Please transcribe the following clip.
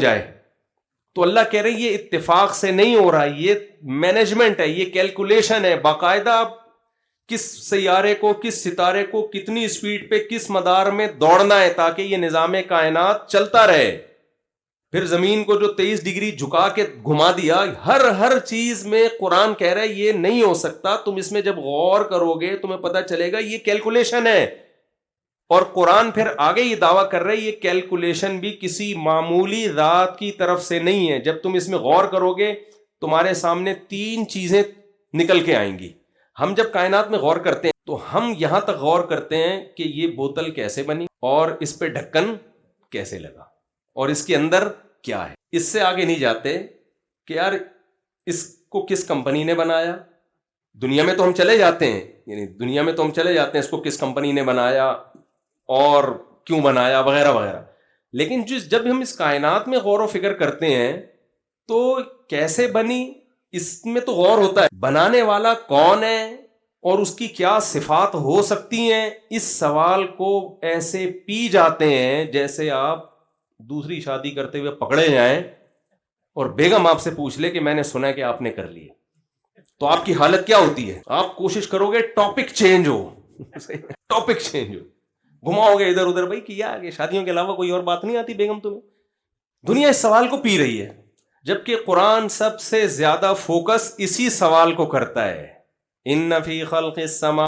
جائے. تو اللہ کہہ رہے یہ اتفاق سے نہیں ہو رہا, یہ مینجمنٹ ہے, یہ کیلکولیشن ہے باقاعدہ. کس سیارے کو, کس ستارے کو کتنی سپیڈ پہ کس مدار میں دوڑنا ہے تاکہ یہ نظام کائنات چلتا رہے. پھر زمین کو جو 23 ڈگری جھکا کے گھما دیا, ہر چیز میں قرآن کہہ رہا ہے یہ نہیں ہو سکتا. تم اس میں جب غور کرو گے تمہیں پتا چلے گا یہ کیلکولیشن ہے. اور قرآن پھر آگے یہ دعویٰ کر رہے یہ کیلکولیشن بھی کسی معمولی ذات کی طرف سے نہیں ہے. جب تم اس میں غور کرو گے تمہارے سامنے 3 چیزیں نکل کے آئیں گی. ہم جب کائنات میں غور کرتے ہیں تو ہم یہاں تک غور کرتے ہیں کہ یہ بوتل کیسے بنی اور اس پہ ڈھکن کیسے لگا اور اس کے اندر کیا ہے. اس سے آگے نہیں جاتے کہ یار اس کو کس کمپنی نے بنایا. دنیا میں تو ہم چلے جاتے ہیں, یعنی دنیا میں تو ہم چلے جاتے ہیں اس کو کس کمپنی نے بنایا اور کیوں بنایا وغیرہ وغیرہ. لیکن جب ہم اس کائنات میں غور و فکر کرتے ہیں تو کیسے بنی اس میں تو غور ہوتا ہے. بنانے والا کون ہے اور اس کی کیا صفات ہو سکتی ہیں, اس سوال کو ایسے پی جاتے ہیں جیسے آپ دوسری شادی کرتے ہوئے پکڑے جائیں اور بیگم آپ سے پوچھ لے کہ میں نے سنا ہے کہ آپ نے کر لی, تو آپ کی حالت کیا ہوتی ہے؟ آپ کوشش کرو گے ٹاپک چینج ہو, ٹاپک چینج ہو, گھماؤ گے ادھر ادھر. بھائی کیا کہ شادیوں کے علاوہ کوئی اور بات نہیں آتی بیگم تمہیں؟ دنیا اس سوال کو پی رہی ہے, جبکہ قرآن سب سے زیادہ فوکس اسی سوال کو کرتا ہے. ان فی خلق السماوات